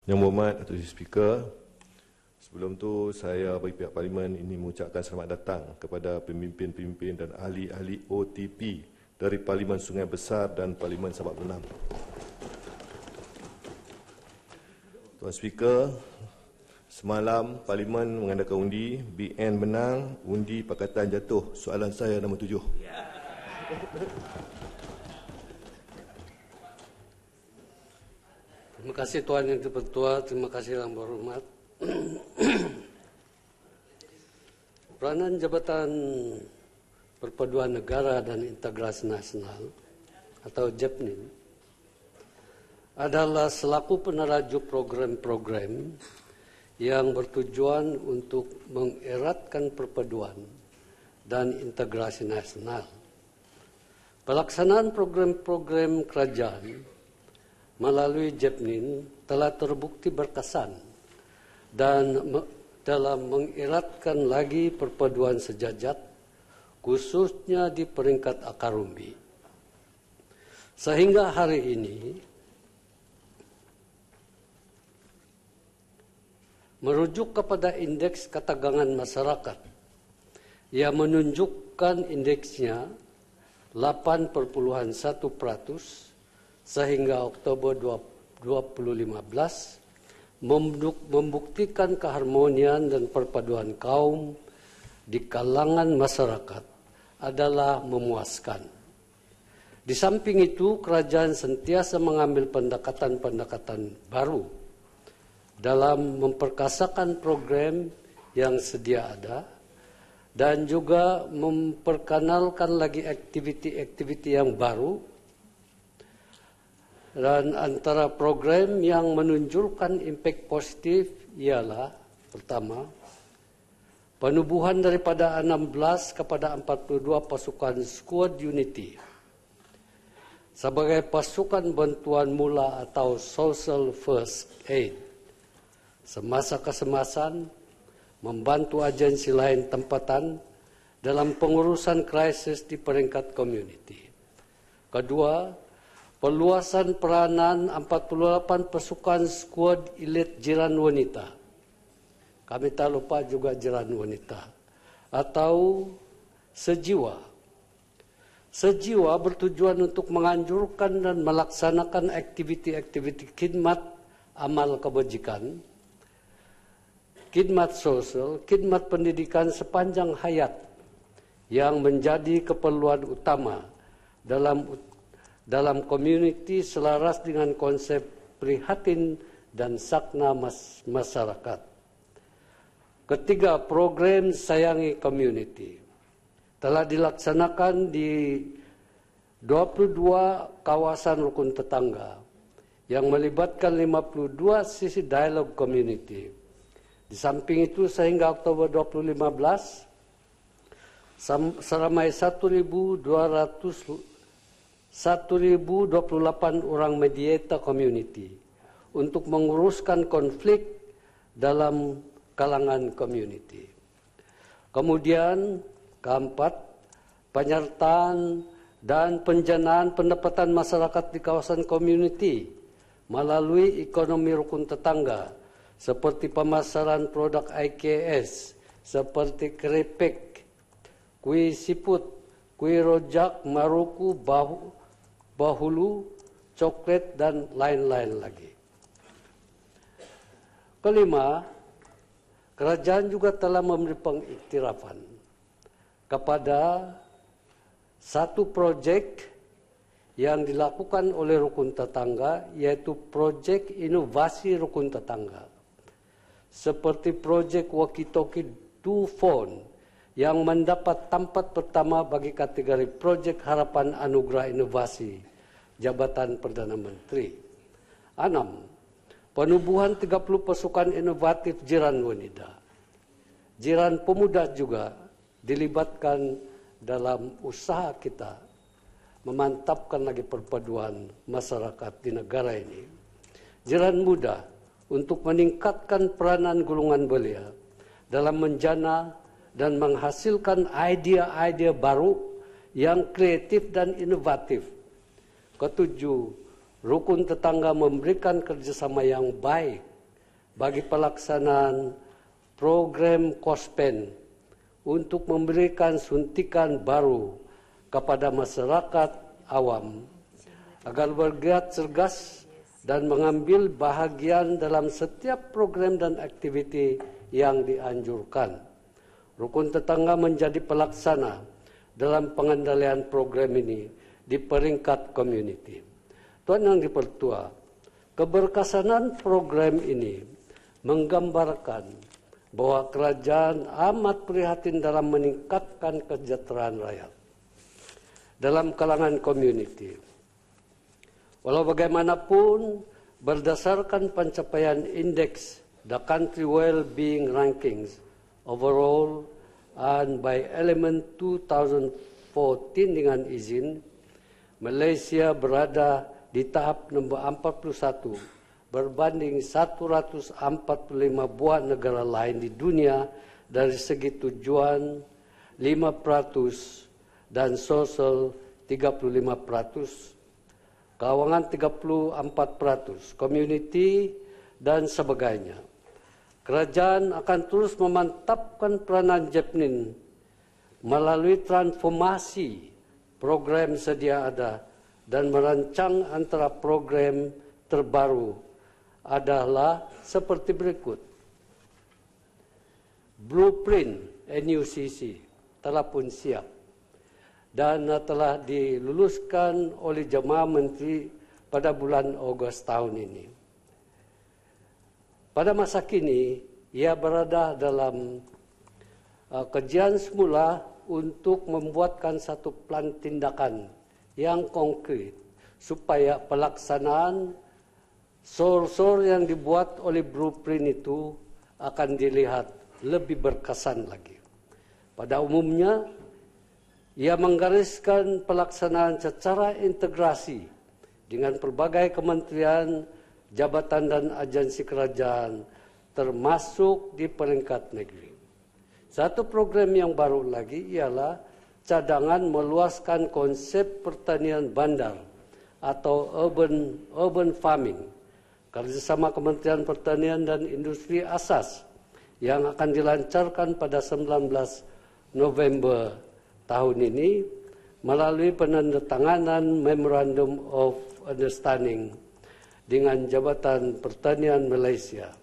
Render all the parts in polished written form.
Yang Berhormat Datuk Speaker, sebelum tu saya bagi pihak Parlimen ini mengucapkan selamat datang kepada pemimpin-pemimpin dan ahli-ahli OTP dari Parlimen Sungai Besar dan Parlimen Sabak Benam. Tuan Speaker, semalam Parlimen mengadakan undi, BN menang, undi Pakatan jatuh. Soalan saya nombor 7. Terima kasih Tuan Yang Dipertua, terima kasih Yang Berhormat. Peranan Jabatan Perpaduan Negara dan Integrasi Nasional atau JEPNIN adalah selaku peneraju program-program yang bertujuan untuk mengeratkan perpaduan dan integrasi nasional. Pelaksanaan program-program kerajaan melalui JEPNIN telah terbukti berkesan dan dalam mengeratkan lagi perpaduan sejajat, khususnya di peringkat akar umbi. Sehingga hari ini, merujuk kepada indeks ketegangan masyarakat yang menunjukkan indeksnya 8,1% sehingga Oktober 2015 membuktikan keharmonian dan perpaduan kaum di kalangan masyarakat adalah memuaskan. Di samping itu, kerajaan sentiasa mengambil pendekatan-pendekatan baru dalam memperkasakan program yang sedia ada dan juga memperkenalkan lagi aktiviti-aktiviti yang baru. Dan antara program yang menunjukkan impak positif ialah pertama, penubuhan daripada 16 kepada 42 pasukan Squad Unity sebagai pasukan bantuan mula atau Social First Aid semasa kesemasan, membantu agensi lain tempatan dalam pengurusan krisis di peringkat community. Kedua, perluasan peranan 48 pasukan skuad elit jiran wanita. Kami tak lupa juga jiran wanita. Atau sejiwa. Sejiwa bertujuan untuk menganjurkan dan melaksanakan aktiviti-aktiviti khidmat amal kebajikan, khidmat sosial, khidmat pendidikan sepanjang hayat yang menjadi keperluan utama dalam komuniti selaras dengan konsep prihatin dan sakna masyarakat. Ketiga, program Sayangi Community telah dilaksanakan di 22 kawasan rukun tetangga yang melibatkan 52 sisi dialog community. Di samping itu, sehingga Oktober 2015, seramai 1.028 orang mediator community untuk menguruskan konflik dalam kalangan community. Kemudian keempat, penyertaan dan penjanaan pendapatan masyarakat di kawasan community melalui ekonomi rukun tetangga seperti pemasaran produk IKS seperti keripik, kuih siput, kuih rojak, maruku, bahulu, coklat, dan lain-lain lagi. Kelima, kerajaan juga telah memberi pengiktirafan kepada satu proyek yang dilakukan oleh rukun tetangga, yaitu proyek inovasi rukun tetangga. Seperti proyek walkie-talkie do phone yang mendapat tempat pertama bagi kategori proyek harapan anugerah inovasi Jabatan Perdana Menteri. 6. Penubuhan 30 pasukan inovatif jiran wanita. Jiran pemuda juga dilibatkan dalam usaha kita memantapkan lagi perpaduan masyarakat di negara ini. Jiran muda untuk meningkatkan peranan golongan belia dalam menjana dan menghasilkan idea-idea baru yang kreatif dan inovatif. Ketujuh, rukun tetangga memberikan kerjasama yang baik bagi pelaksanaan program KOSPEN untuk memberikan suntikan baru kepada masyarakat awam agar bergerak cergas dan mengambil bahagian dalam setiap program dan aktiviti yang dianjurkan. Rukun tetangga menjadi pelaksana dalam pengendalian program ini di peringkat community. Tuan Yang Dipertua, keberkesanan program ini menggambarkan bahwa kerajaan amat prihatin dalam meningkatkan kesejahteraan rakyat dalam kalangan community. Walau bagaimanapun, berdasarkan pencapaian indeks The Country Well-Being Rankings overall and by Element 2014 dengan izin, Malaysia berada di tahap nombor 41 berbanding 145 buah negara lain di dunia dari segi tujuan 5% dan sosial 35%. Keuangan 34%, community dan sebagainya. Kerajaan akan terus memantapkan peranan JEPNIN melalui transformasi program sedia ada dan merancang antara program terbaru adalah seperti berikut. Blueprint NUCC telah pun siap dan telah diluluskan oleh Jemaah Menteri pada bulan Ogos tahun ini. Pada masa kini, ia berada dalam kajian semula untuk membuatkan satu plan tindakan yang konkret supaya pelaksanaan SOR-SOR yang dibuat oleh blueprint itu akan dilihat lebih berkesan lagi. Pada umumnya, ia menggariskan pelaksanaan secara integrasi dengan berbagai kementerian, jabatan dan agensi kerajaan, termasuk di peringkat negeri. Satu program yang baru lagi ialah cadangan meluaskan konsep pertanian bandar atau urban farming, kerjasama Kementerian Pertanian dan Industri Asas yang akan dilancarkan pada 19 November tahun ini melalui penandatanganan Memorandum of Understanding dengan Jabatan Pertanian Malaysia.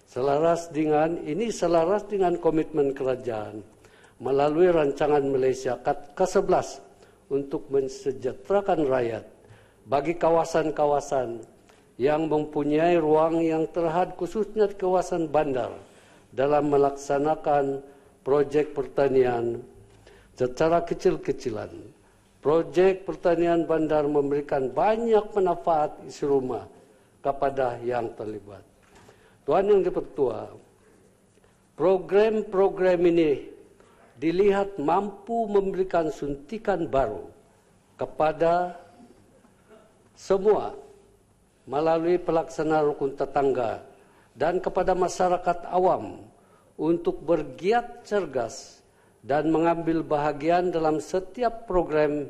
Selaras dengan komitmen kerajaan melalui rancangan Malaysia ke-11 untuk mensejahterakan rakyat bagi kawasan-kawasan yang mempunyai ruang yang terhad khususnya di kawasan bandar dalam melaksanakan projek pertanian secara kecil-kecilan. Projek pertanian bandar memberikan banyak manfaat isi rumah kepada yang terlibat. Tuan Yang Dipertua, program-program ini dilihat mampu memberikan suntikan baru kepada semua melalui pelaksanaan rukun tetangga dan kepada masyarakat awam untuk bergiat cergas dan mengambil bahagian dalam setiap program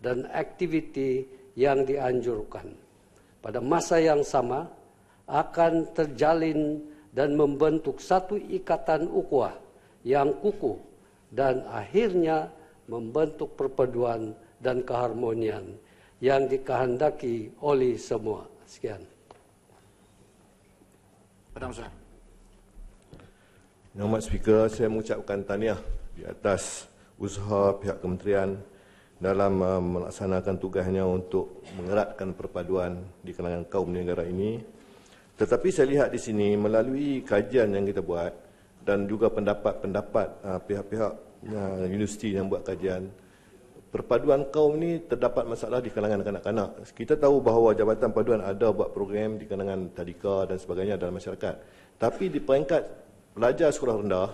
dan aktiviti yang dianjurkan. Pada masa yang sama, akan terjalin dan membentuk satu ikatan ukhuwah yang kukuh dan akhirnya membentuk perpaduan dan keharmonian yang dikehendaki oleh semua. Sekian. Padang Sah. Yang Amat Speaker, saya mengucapkan tahniah di atas usaha pihak kementerian dalam melaksanakan tugasnya untuk mengeratkan perpaduan di kalangan kaum negara ini. Tetapi saya lihat di sini melalui kajian yang kita buat dan juga pendapat-pendapat pihak-pihak universiti yang buat kajian, perpaduan kaum ini terdapat masalah di kalangan kanak-kanak. Kita tahu bahawa Jabatan Paduan ada buat program di kalangan tadika dan sebagainya dalam masyarakat. Tapi di peringkat pelajar sekolah rendah,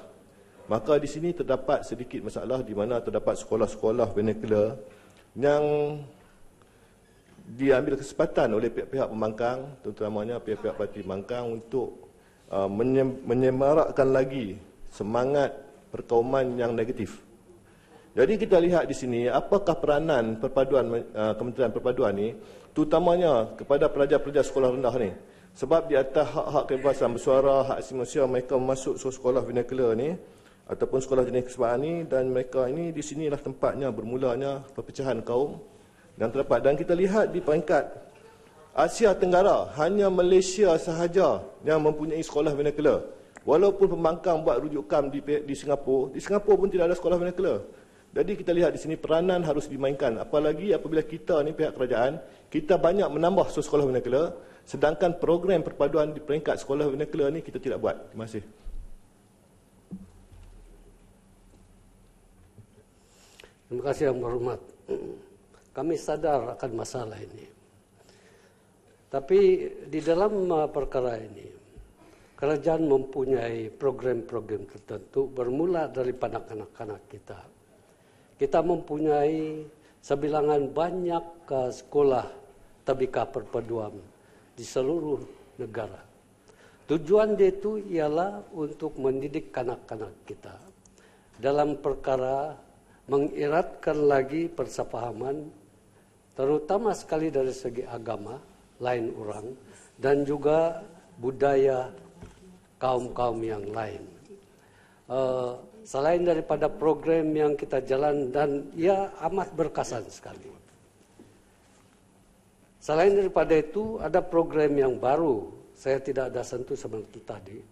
maka di sini terdapat sedikit masalah di mana terdapat sekolah-sekolah vernacular yang diambil kesempatan oleh pihak-pihak pembangkang, terutamanya pihak-pihak parti pembangkang untuk menyemarakkan lagi semangat perkauman yang negatif. Jadi kita lihat di sini apakah peranan perpaduan Kementerian Perpaduan ini, terutamanya kepada pelajar-pelajar sekolah rendah ni. Sebab di atas hak-hak kebebasan bersuara, hak asasi manusia, mereka masuk sekolah vernacular ni ataupun sekolah jenis kesebaan ni, dan mereka ini di sinilah tempatnya bermulanya perpecahan kaum yang terdapat. Dan kita lihat di peringkat Asia Tenggara, hanya Malaysia sahaja yang mempunyai sekolah vernacular. Walaupun pembangkang buat rujukan di Singapura pun tidak ada sekolah vernacular. Jadi kita lihat di sini peranan harus dimainkan. Apalagi apabila kita ni pihak kerajaan, kita banyak menambah sekolah vernacular, sedangkan program perpaduan di peringkat sekolah vernacular ni kita tidak buat. Terima kasih. Terima kasih Yang Berhormat. Kami sadar akan masalah ini. Tapi di dalam perkara ini, kerajaan mempunyai program-program tertentu bermula daripada anak-anak kita. Kita mempunyai sebilangan banyak sekolah tabika perpaduan di seluruh negara. Tujuan dia itu ialah untuk mendidik kanak-kanak kita dalam perkara mengeratkan lagi persefahaman, terutama sekali dari segi agama, lain orang, dan juga budaya kaum-kaum yang lain. Selain daripada program yang kita jalan, dan ia amat berkesan sekali. Selain daripada itu, ada program yang baru, saya tidak ada sentuh seperti tadi,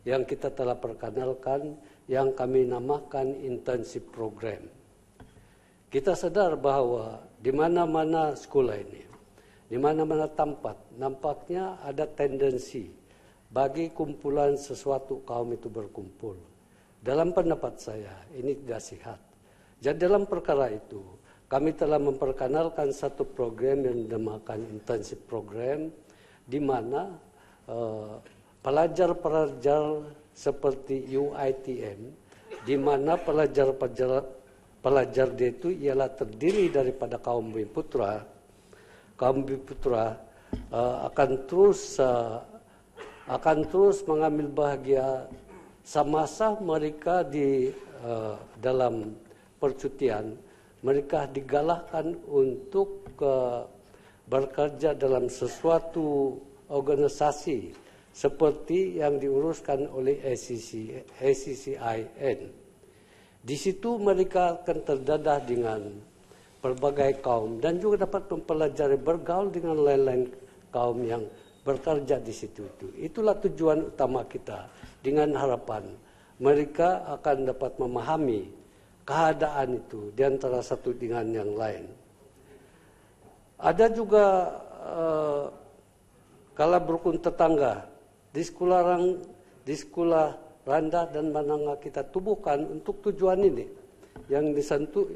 yang kita telah perkenalkan, yang kami namakan intensif program. Kita sadar bahawa di mana-mana sekolah ini, di mana-mana tempat, nampaknya ada tendensi bagi kumpulan sesuatu kaum itu berkumpul. Dalam pendapat saya, ini tidak sehat. Jadi dalam perkara itu, kami telah memperkenalkan satu program yang dinamakan intensif program, di mana pelajar-pelajar seperti UiTM, di mana pelajar dia itu ialah terdiri daripada kaum Bumi Putra. Kaum Bumi Putra akan terus mengambil bahagia semasa mereka di dalam percutian. Mereka digalakkan untuk bekerja dalam sesuatu organisasi seperti yang diuruskan oleh ACCIN. Di situ mereka akan terdadah dengan berbagai kaum dan juga dapat mempelajari bergaul dengan lain-lain kaum yang bekerja di situ. Itulah tujuan utama kita, dengan harapan mereka akan dapat memahami keadaan itu di antara satu dengan yang lain. Ada juga kala berukun tetangga di sekolah rendah dan menengah kita tubuhkan untuk tujuan ini, yang disentuh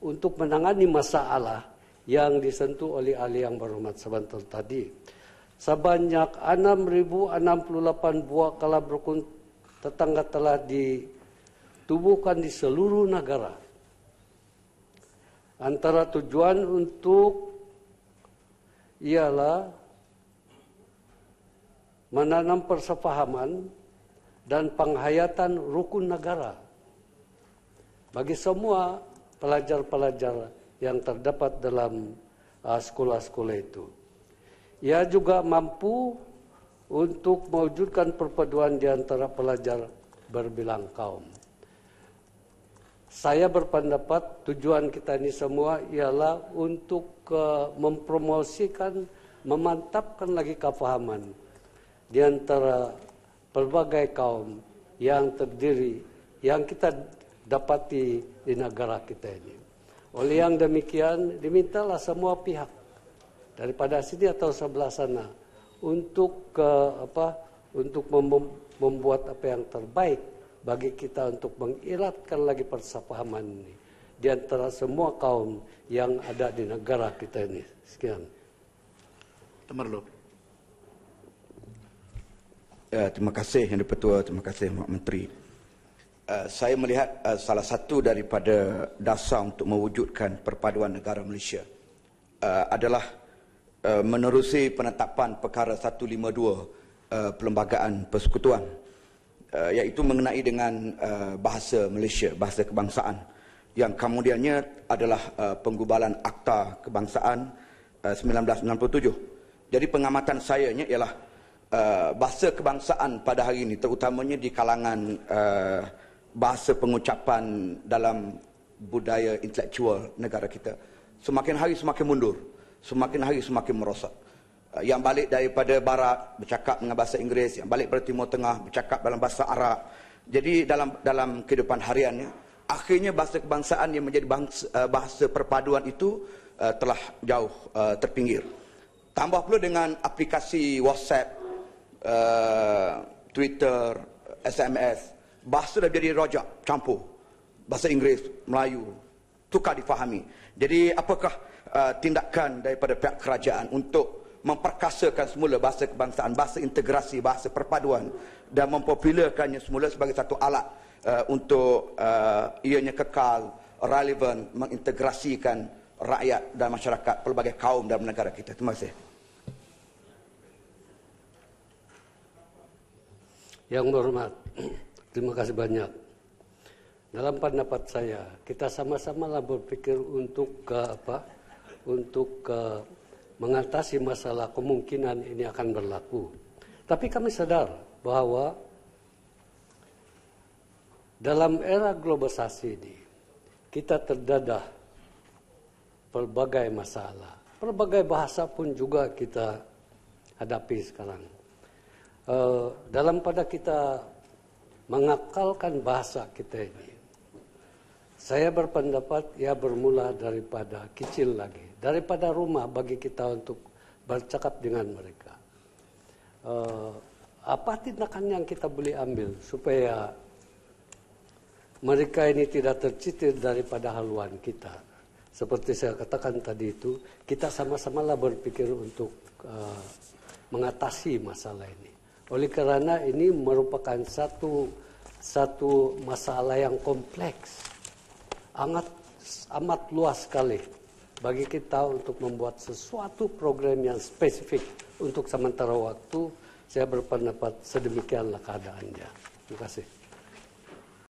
untuk menangani masalah yang disentuh oleh ahli yang berhormat sebentar tadi. Sebanyak 6.068 buah kala berukun tetangga telah ditubuhkan di seluruh negara. Antara tujuan untuk ialah menanam persefahaman dan penghayatan rukun negara bagi semua pelajar-pelajar yang terdapat dalam sekolah-sekolah itu. Ia juga mampu untuk mewujudkan perpaduan di antara pelajar berbilang kaum. Saya berpendapat tujuan kita ini semua ialah untuk mempromosikan, memantapkan lagi kefahaman di antara pelbagai kaum yang terdiri, yang kita dapati di negara kita ini. Oleh yang demikian, dimintalah semua pihak daripada sini atau sebelah sana untuk membuat apa yang terbaik bagi kita untuk mengeratkan lagi persefahaman ini di antara semua kaum yang ada di negara kita ini. Sekian. Temerloh. Terima kasih Yang Di-Pertua, terima kasih Mak Menteri. Saya melihat salah satu daripada dasar untuk mewujudkan perpaduan negara Malaysia adalah menerusi penetapan perkara 152 Perlembagaan Persekutuan, iaitu mengenai dengan bahasa Malaysia, bahasa kebangsaan, yang kemudiannya adalah penggubalan Akta Kebangsaan 1997. Jadi pengamatan saya ialah bahasa kebangsaan pada hari ini, terutamanya di kalangan bahasa pengucapan dalam budaya intelektual negara kita, semakin hari semakin mundur, semakin hari semakin merosak. Yang balik daripada barat bercakap dengan bahasa Inggeris, yang balik dari Timur Tengah bercakap dalam bahasa Arab. Jadi dalam kehidupan hariannya, akhirnya bahasa kebangsaan yang menjadi bahasa perpaduan itu telah jauh terpinggir. Tambah pula dengan aplikasi WhatsApp, Twitter, SMS, bahasa dah jadi rojak, campur. Bahasa Inggeris, Melayu, tukar difahami. Jadi apakah tindakan daripada pihak kerajaan untuk memperkasakan semula bahasa kebangsaan, bahasa integrasi, bahasa perpaduan dan mempopularkannya semula sebagai satu alat untuk ianya kekal, relevan, mengintegrasikan rakyat dan masyarakat pelbagai kaum dalam negara kita. Terima kasih. Yang berhormat, terima kasih banyak. Dalam pendapat saya, kita sama-sama lah berpikir untuk mengatasi masalah kemungkinan ini akan berlaku. Tapi kami sadar bahwa dalam era globalisasi ini, kita terdadah pelbagai masalah. Pelbagai bahasa pun juga kita hadapi sekarang. Dalam pada kita mengakalkan bahasa kita ini, saya berpendapat ia bermula daripada kecil lagi, daripada rumah bagi kita untuk bercakap dengan mereka. Apa tindakan yang kita boleh ambil supaya mereka ini tidak tercicir daripada haluan kita? Seperti saya katakan tadi itu, kita sama-samalah berpikir untuk mengatasi masalah ini. Oleh kerana ini merupakan satu masalah yang kompleks, amat luas sekali bagi kita untuk membuat sesuatu program yang spesifik untuk sementara waktu. Saya berpendapat sedemikianlah keadaannya. Terima kasih.